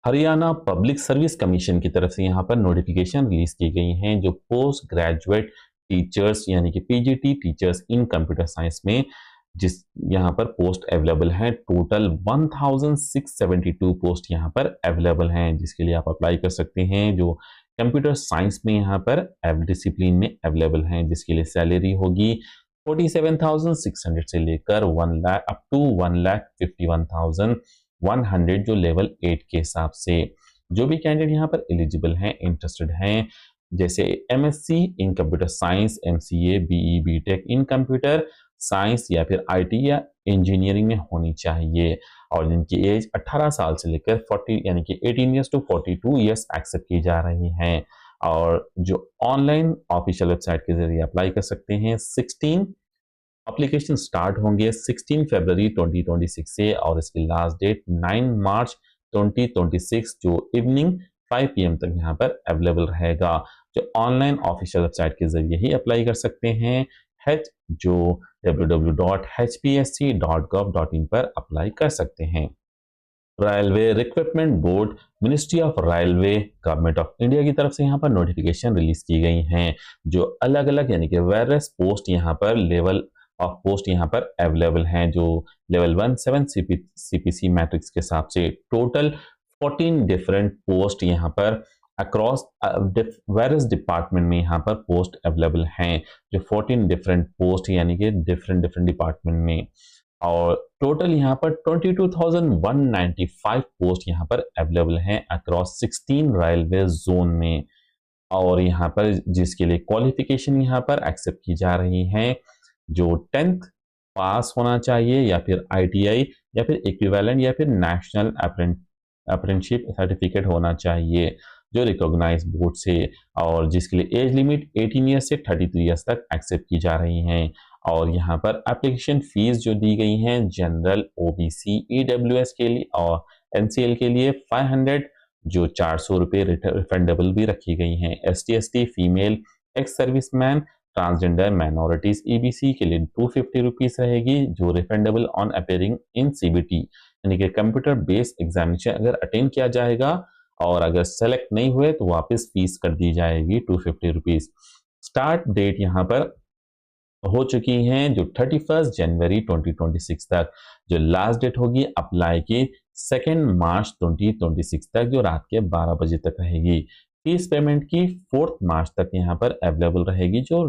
Haryana public service commission की तरफ से यहाँ पर नोटिफिकेशन रिलीज की गई हैं जो पोस्ट ग्रेजुएट टीचर्स यानी कि PGT teachers in computer science में जिस यहाँ पर पोस्ट अवेलेबल हैं। टोटल 1672 पोस्ट यहाँ पर अवेलेबल हैं जिसके लिए आप अप्लाई कर सकते हैं। जो कंप्यूटर साइंस में यहाँ पर डिसिप्लिन में अवेलेबल हैं जिसके लिए सैलरी होगी 47,600 से लेकर 1 लाख अप टू 1,51,100 जो लेवल 8 के हिसाब से। जो भी कैंडिडेट यहाँ पर एलिजिबल हैं, इंटरेस्टेड हैं, जैसे MSc in computer science, MCA, BE, BTech in computer science या फिर आईटी या इंजीनियरिंग में होनी चाहिए और जिनकी एज 18 साल से लेकर 40 यानी कि 18 ईयर्स टू 42 ईयर्स एक्सेप्ट की जा रही हैं और जो ऑनलाइन ऑफिशियल वेबसाइट के जरिए अप्लाई कर सकते हैं। 16 एप्लीकेशन स्टार्ट होंगे 16 फरवरी 2026 से और इसकी लास्ट डेट 9 मार्च 2026 जो इवनिंग 5 PM तक यहाँ पर अवेलेबल रहेगा। जो ऑनलाइन ऑफिशियल वेबसाइट के जरिए ही अप्लाई कर सकते हैं जो www.hpsc.gov.in पर अप्लाई कर सकते हैं। Railway recruitment board, ministry of railway, government of India की तरफ से यहाँ पर नोटिफिकेशन रिलीज की गई हैं जो अलग अलग यानी कि वेरियस पोस्ट यहाँ पर लेवल ऑफ पोस्ट यहाँ पर अवेलेबल हैं जो लेवल 1 7 सीपीसी मैट्रिक्स के हिसाब से टोटल 14 डिफरेंट पोस्ट यहाँ पर अक्रॉस वेरियस डिपार्टमेंट में यहाँ पर पोस्ट अवेलेबल हैं जो 14 डिफरेंट पोस्ट यानी कि डिफरेंट डिपार्टमेंट में और टोटल यहाँ पर 22,195 पोस्ट यहाँ पर अवेलेबल हैं अक्रॉस 16 रेलवे जोन में और यहाँ पर जिसके लिए क्वालिफिकेशन यहाँ पर एक्सेप्ट की जा रही है जो 10th पास होना चाहिए या फिर आईटीआई या फिर इक्विवेलेंट या फिर नेशनल अप्रेंटिसशिप सर्टिफिकेट होना चाहिए जो रिकॉग्नाइज बोर्ड से और जिसके लिए एज लिमिट 18 ईयर्स से 33 ईयर्स तक एक्सेप्ट की जा रही हैं और यहाँ पर एप्लीकेशन फीस जो दी गई हैं जनरल, ओबीसी, ईडब्ल्यूएस के लिए और एनसीएल के लिए 500 जो 400 रुपये रिफंडेबल भी रखी गई हैं। ST, female, ex serviceman, transgender, minorities, EBC के लिए 250 रुपीज रहेगी जो refundable on appearing in CBT यानी कि कंप्यूटर बेस्ड एग्जामिनेशन अगर अटेंड किया जाएगा और अगर सेलेक्ट नहीं हुए तो वापस फीस कर दी जाएगी 250 रुपीज। स्टार्ट डेट यहाँ पर हो चुकी हैं जो 31 जनवरी 2026 तक। जो लास्ट डेट होगी अप्लाई की 2 मार्च 2026 तक जो रात के 12 बजे तक रहेगी। फीस पेमेंट की 4 मार्च तक यहाँ पर अवेलेबल रहेगी जो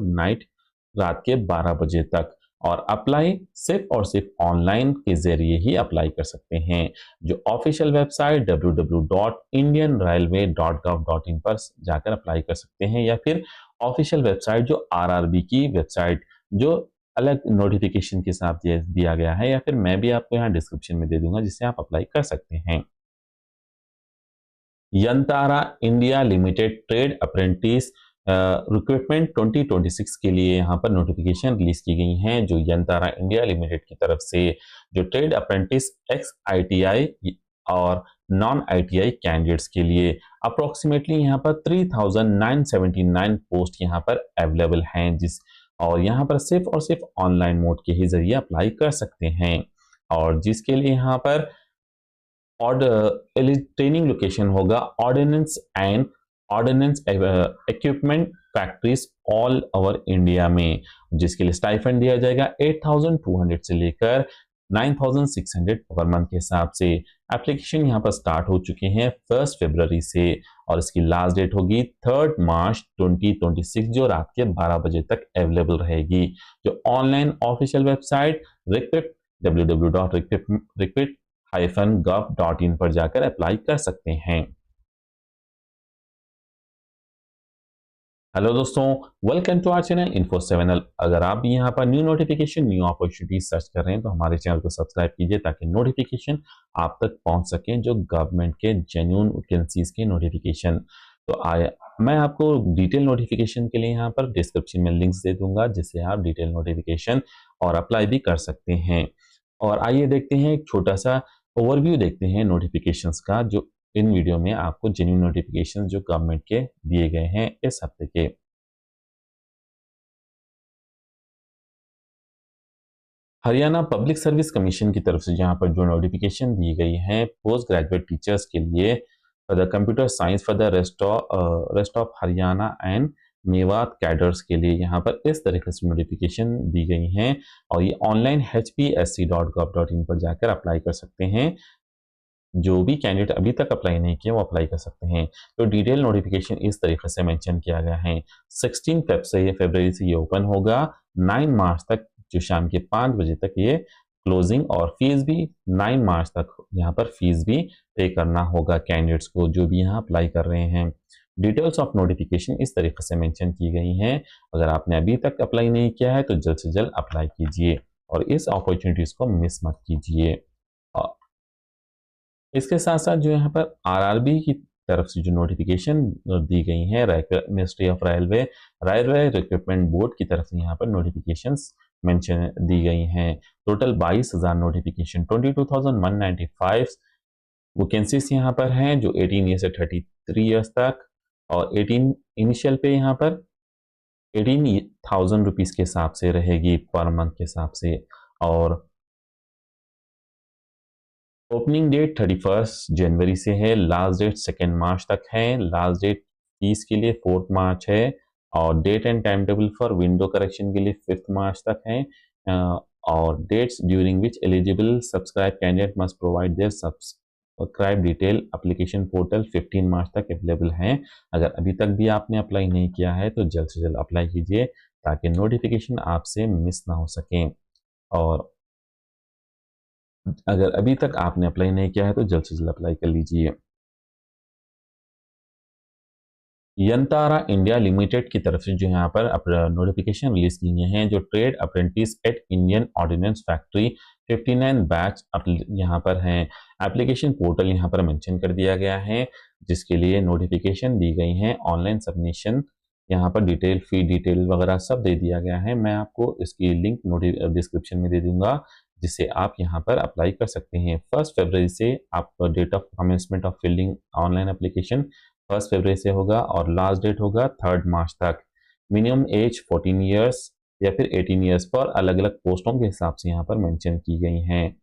रात के 12 बजे तक और अप्लाई सिर्फ और सिर्फ ऑनलाइन के जरिए ही अप्लाई कर सकते हैं। जो ऑफिशियल वेबसाइट www.indianrailway.gov.in पर जाकर अप्लाई कर सकते हैं या फिर ऑफिशियल वेबसाइट जो आरआरबी की वेबसाइट जो अलग नोटिफिकेशन के साथ दिया गया है या फिर मैं भी आपको यहाँ डिस्क्रिप्शन में दे दूंगा जिससे आप अप्लाई कर सकते हैं। Yantra India limited trade apprentice recruitment 2026 के लिए यहाँ पर नोटिफिकेशन रिलीज की गई हैं जो यंतारा इंडिया लिमिटेड की तरफ से जो ट्रेड अप्रेंटिस एक्स आईटीआई और नॉन आईटीआई कैंडिडेट्स के लिए अप्रोक्सीमेटली यहाँ पर 3,979 पोस्ट यहाँ पर अवेलेबल हैं और यहाँ पर सिर्फ और सिर्फ ऑनलाइन मोड के ही जरिए अप्लाई कर सकते हैं और जिसके लिए यहाँ पर ट्रेनिंग लोकेशन होगा ordnance equipment factories all over India में जिसके लिए स्टाइफंड दिया जाएगा 8,200 से लेकर 9,600 पर मंथ के हिसाब से। एप्लीकेशन यहाँ पर स्टार्ट हो चुके हैं 1 फरवरी से और इसकी लास्ट डेट होगी 3 मार्च 2026 जो रात के 12 बजे तक अवेलेबल रहेगी। जो ऑनलाइन ऑफिशियल वेबसाइट recruit.gov.in पर जाकर अप्लाई कर सकते हैं। हेलो दोस्तों, welcome to our channel Info7। अगर आप भी यहाँ पर new notification, new opportunity search कर रहे हैं तो हमारे चैनल को सब्सक्राइब कीजिए ताकि नोटिफिकेशन आप तक पहुंच सके जो गवर्नमेंट के जेन्युइन वैकेंसीज के नोटिफिकेशन। तो मैं आपको डिटेल नोटिफिकेशन के लिए यहाँ पर डिस्क्रिप्शन में लिंक्स दे दूंगा जिससे आप डिटेल नोटिफिकेशन और अप्लाई भी कर सकते हैं। और आइए देखते हैं एक छोटा सा ओवरव्यू देखते हैं नोटिफिकेशंस का जो इन वीडियो में आपको जेन्युइन नोटिफिकेशन जो गवर्नमेंट के दिए गए हैं इस हफ्ते के। हरियाणा पब्लिक सर्विस कमीशन की तरफ से जहां पर जो नोटिफिकेशन दी गई है पोस्ट ग्रेजुएट टीचर्स के लिए for the computer science for the rest of Haryana and Mewat cadres के लिए यहाँ पर इस तरीके से नोटिफिकेशन दी गई हैं और ये ऑनलाइन hpsc.gov.in पर जाकर अप्लाई कर सकते हैं। जो भी कैंडिडेट अभी तक अप्लाई नहीं किया वो अप्लाई कर सकते हैं। तो डिटेल नोटिफिकेशन इस तरीके से मेंशन किया गया है। 16 फरवरी से ये ओपन होगा, 9 मार्च तक जो शाम के 5 बजे तक ये क्लोजिंग, और फीस भी 9 मार्च तक यहाँ पर फीस भी पे करना होगा कैंडिडेट्स को जो भी यहाँ अप्लाई कर रहे हैं। डिटेल्स ऑफ नोटिफिकेशन इस तरीके से मेंशन की गई हैं। अगर आपने अभी तक अप्लाई नहीं किया है तो जल्द से जल्द अप्लाई कीजिए और इस अपॉर्चुनिटीज को मिस मत कीजिए। इसके साथ साथ जो यहाँ पर आरआरबी की तरफ से जो नोटिफिकेशन दी गई है, ministry of railway recruitment board की तरफ से यहाँ पर नोटिफिकेशंस मेंशन दी गई हैं। टोटल 22,000 नोटिफिकेशन, 22,195 वैकेंसीज यहाँ पर हैं जो 18 ईयर से 33 ईयर्स तक, और 18 इनिशियल पे यहाँ पर 18,000 रुपीज़ के हिसाब से रहेगी पर मंथ के हिसाब से, और ओपनिंग डेट 31 जनवरी से है, लास्ट डेट 2 मार्च तक है, लास्ट डेट फीस के लिए 4 मार्च है, और date and time table for window correction के लिए 5 मार्च तक है, और dates during which eligible subscribe candidate must provide their subscribe detail application portal 15 March तक अवेलेबल हैं। अगर अभी तक भी आपने अप्लाई नहीं किया है तो जल्द से जल्द अप्लाई कीजिए ताकि नोटिफिकेशन आपसे मिस ना हो सके, और अगर अभी तक आपने अप्लाई नहीं किया है तो जल्द से जल्द अप्लाई कर लीजिए। यंतारा इंडिया लिमिटेड की तरफ से जो यहाँ पर नोटिफिकेशन रिलीज किए हैं, जो trade apprentice at Indian ordnance factory 59 batch यहाँ पर हैं। एप्लीकेशन पोर्टल यहाँ पर मेंशन कर दिया गया है जिसके लिए नोटिफिकेशन दी गई हैं। ऑनलाइन सबमिशन यहाँ पर डिटेल फी डिटेल वगैरह सब दे दिया गया है। मैं आपको इसकी लिंक डिस्क्रिप्शन में दे दूंगा जिसे आप यहाँ पर अप्लाई कर सकते हैं। 1 फरवरी से आप date of commencement of filling online application 1 फरवरी से होगा और लास्ट डेट होगा 3 मार्च तक। मिनिमम एज 14 ईयर्स या फिर 18 ईयर्स पर अलग अलग पोस्टों के हिसाब से यहाँ पर मेंशन की गई हैं।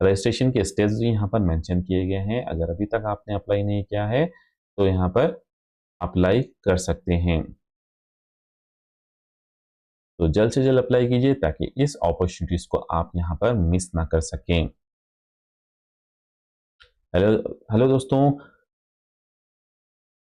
रजिस्ट्रेशन के स्टेज भी यहाँ पर मेंशन किए गए हैं। अगर अभी तक आपने अप्लाई नहीं किया है तो यहाँ पर अप्लाई कर सकते हैं। तो जल्द से जल्द अप्लाई कीजिए ताकि इस अपॉर्चुनिटीज को आप यहाँ पर मिस ना कर सकें। हेलो हेलो दोस्तों,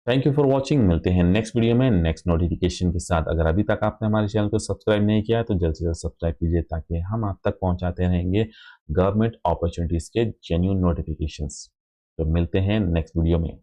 थैंक यू फॉर वॉचिंग। मिलते हैं नेक्स्ट वीडियो में नेक्स्ट नोटिफिकेशन के साथ। अगर अभी तक आपने हमारे चैनल को सब्सक्राइब नहीं किया तो जल्द से जल्द सब्सक्राइब कीजिए ताकि हम आप तक पहुंचाते रहेंगे गवर्नमेंट अपॉर्चुनिटीज के जेन्युइन नोटिफिकेशंस। तो मिलते हैं नेक्स्ट वीडियो में।